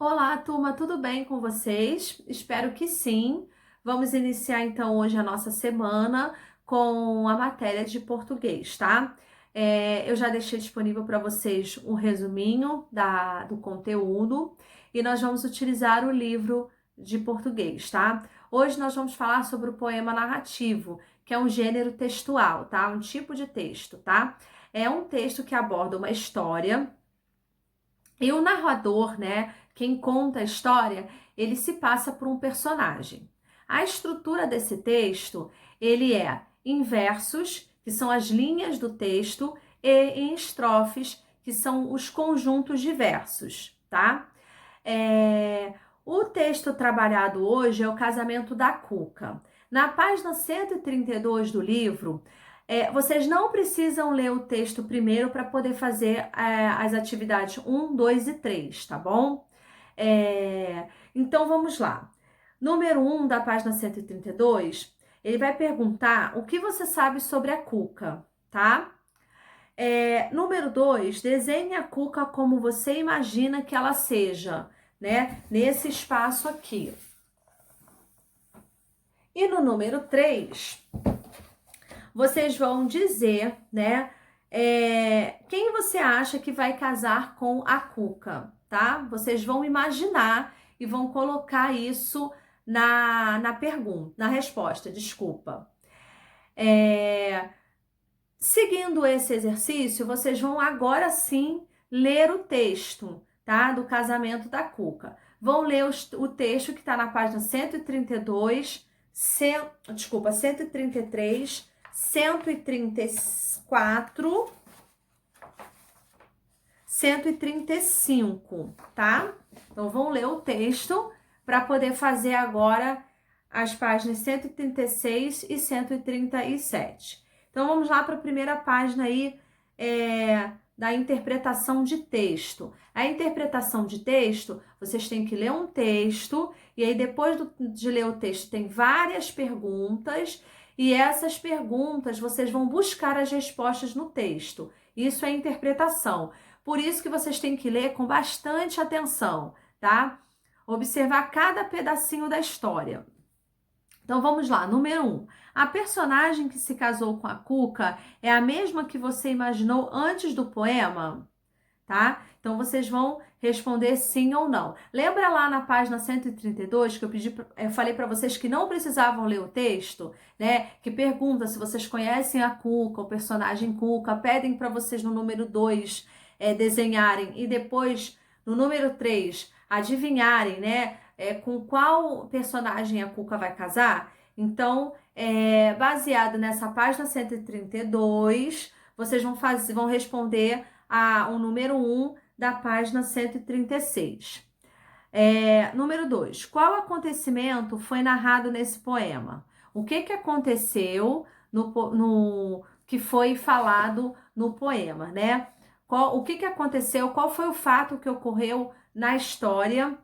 Olá, turma, tudo bem com vocês? Espero que sim. Vamos iniciar então hoje a nossa semana com a matéria de português, tá? Eu já deixei disponível para vocês um resuminho do conteúdo e nós vamos utilizar o livro de português, tá? Hoje nós vamos falar sobre o poema narrativo, que é um gênero textual, tá? Um tipo de texto, tá? É um texto que aborda uma história. E o narrador, né, quem conta a história, ele se passa por um personagem. A estrutura desse texto, ele é em versos, que são as linhas do texto, e em estrofes, que são os conjuntos de versos, tá? O texto trabalhado hoje é o Casamento da Cuca. Na página 132 do livro, vocês não precisam ler o texto primeiro para poder fazer as atividades um, 2 e 3, tá bom? Então vamos lá. Número 1 da página 132, ele vai perguntar o que você sabe sobre a Cuca, tá? Número 2, desenhe a Cuca como você imagina que ela seja, né? Nesse espaço aqui. E no número 3, vocês vão dizer, né? Quem você acha que vai casar com a Cuca, tá? Vocês vão imaginar e vão colocar isso na pergunta, na resposta, desculpa. Seguindo esse exercício, vocês vão agora sim ler o texto, tá? Do Casamento da Cuca. Vão ler o texto que está na página 132, 133, 134, 135, tá? Então vão ler o texto para poder fazer agora as páginas 136 e 137. Então vamos lá para a primeira página aí da interpretação de texto. A interpretação de texto, vocês têm que ler um texto e aí depois de ler o texto tem várias perguntas e essas perguntas vocês vão buscar as respostas no texto. Isso é interpretação. Por isso que vocês têm que ler com bastante atenção, tá? Observar cada pedacinho da história. Então vamos lá, número 1. A personagem que se casou com a Cuca é a mesma que você imaginou antes do poema? Tá? Então vocês vão responder sim ou não. Lembra lá na página 132 que eu falei para vocês que não precisavam ler o texto, né? Que pergunta se vocês conhecem a Cuca, o personagem Cuca, pedem para vocês no número 2 desenharem e depois no número 3 adivinharem, né? Com qual personagem a Cuca vai casar? Então, baseado nessa página 132, vocês vão responder o número 1 da página 136. Número 2. Qual acontecimento foi narrado nesse poema? O que aconteceu no que foi falado no poema, né? O que aconteceu? Qual foi o fato que ocorreu na história?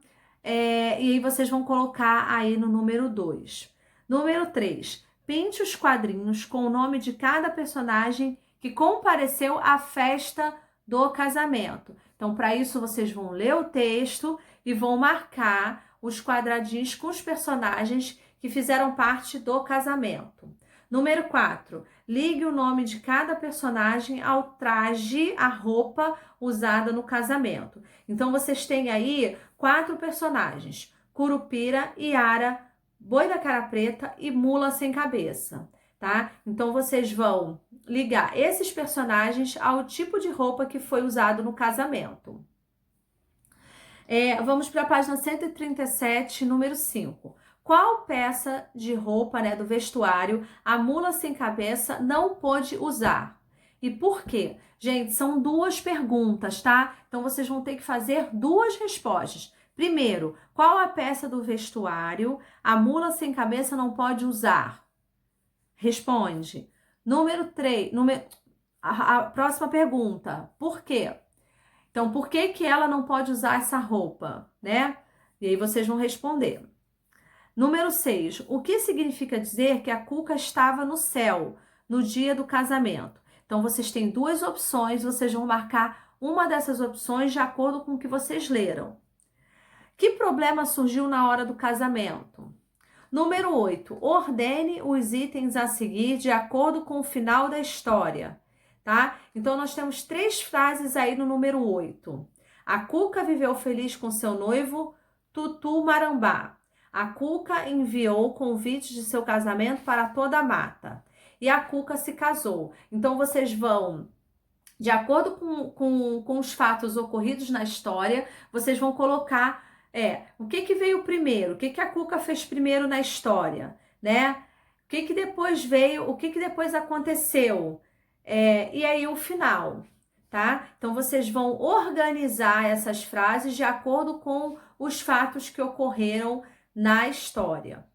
E aí vocês vão colocar aí no número 2. Número 3. Pinte os quadrinhos com o nome de cada personagem que compareceu à festa do casamento. Então, para isso, vocês vão ler o texto e vão marcar os quadradinhos com os personagens que fizeram parte do casamento. Número 4. Ligue o nome de cada personagem ao traje, à roupa usada no casamento. Então, vocês têm aí 4 personagens: Curupira, Iara, Boi da Cara Preta e Mula Sem Cabeça, tá? Então, vocês vão ligar esses personagens ao tipo de roupa que foi usado no casamento. Vamos para a página 137, número 5. Qual peça de roupa, né, do vestuário, a Mula Sem Cabeça não pôde usar? E por quê? Gente, são 2 perguntas, tá? Então, vocês vão ter que fazer 2 respostas. Primeiro, qual a peça do vestuário a Mula Sem Cabeça não pode usar? Responde. Número 3, a próxima pergunta, por quê? Então, por que que ela não pode usar essa roupa, né? E aí vocês vão responder. Número 6, o que significa dizer que a Cuca estava no céu no dia do casamento? Então, vocês têm 2 opções, vocês vão marcar uma dessas opções de acordo com o que vocês leram. Que problema surgiu na hora do casamento? Número 8. Ordene os itens a seguir de acordo com o final da história, tá? Então, nós temos 3 frases aí no número 8. A Cuca viveu feliz com seu noivo, Tutu Marambá. A Cuca enviou convites de seu casamento para toda a mata. E a Cuca se casou. Então, vocês vão, de acordo com os fatos ocorridos na história, vocês vão colocar o que veio primeiro, o que a Cuca fez primeiro na história, né? O que depois veio, o que depois aconteceu, e aí o final, tá? Então, vocês vão organizar essas frases de acordo com os fatos que ocorreram na história.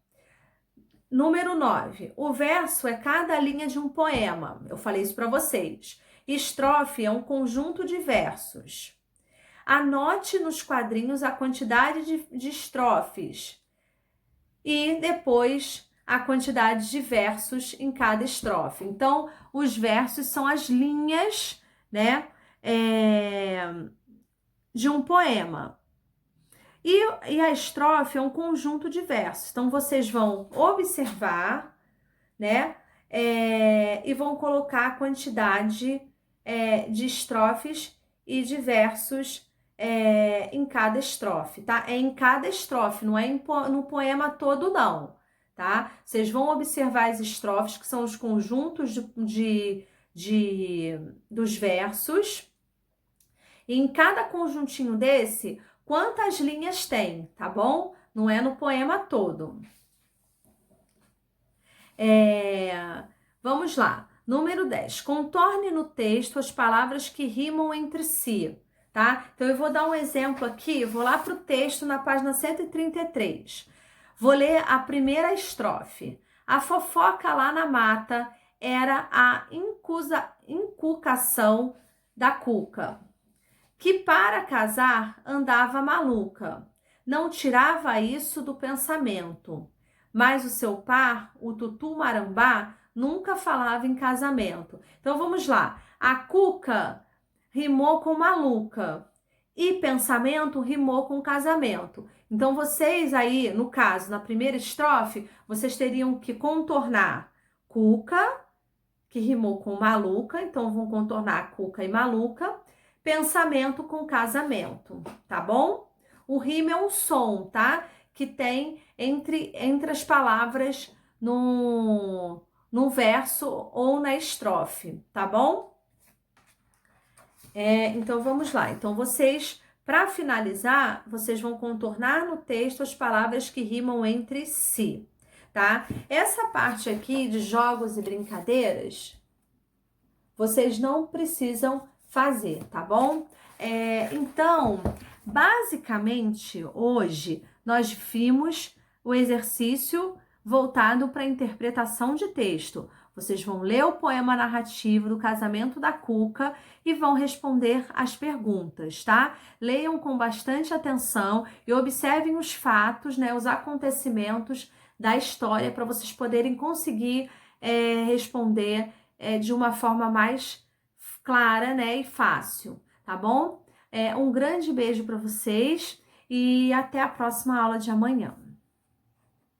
Número 9. O verso é cada linha de um poema. Eu falei isso para vocês. Estrofe é um conjunto de versos. Anote nos quadrinhos a quantidade de estrofes e depois a quantidade de versos em cada estrofe. Então, os versos são as linhas, né, de um poema. E a estrofe é um conjunto de versos. Então, vocês vão observar, né, e vão colocar a quantidade de estrofes e de versos em cada estrofe, tá? É em cada estrofe, não é no poema todo, não, tá? Vocês vão observar as estrofes, que são os conjuntos dos versos, e em cada conjuntinho desse, quantas linhas tem, tá bom? Não é no poema todo. Vamos lá. Número 10. Contorne no texto as palavras que rimam entre si, tá? Então, eu vou dar um exemplo aqui, vou lá para o texto na página 133. Vou ler a primeira estrofe. A fofoca lá na mata era a inculcação da Cuca, que para casar andava maluca. Não tirava isso do pensamento. Mas o seu par, o Tutu Marambá, nunca falava em casamento. Então, vamos lá. A Cuca rimou com maluca e pensamento rimou com casamento. Então, vocês aí, no caso, na primeira estrofe, vocês teriam que contornar Cuca, que rimou com maluca. Então, vão contornar Cuca e maluca. Pensamento com casamento, tá bom? O rima é um som, tá? Que tem entre as palavras no verso ou na estrofe, tá bom? Então, vamos lá. Então, vocês, para finalizar, vocês vão contornar no texto as palavras que rimam entre si, tá? Essa parte aqui de jogos e brincadeiras, vocês não precisam fazer, tá bom? Então, basicamente, hoje, nós vimos o exercício voltado para a interpretação de texto. Vocês vão ler o poema narrativo do casamento da Cuca e vão responder as perguntas, tá? Leiam com bastante atenção e observem os fatos, né, os acontecimentos da história para vocês poderem conseguir responder de uma forma mais clara, né, e fácil, tá bom? Um grande beijo para vocês e até a próxima aula de amanhã.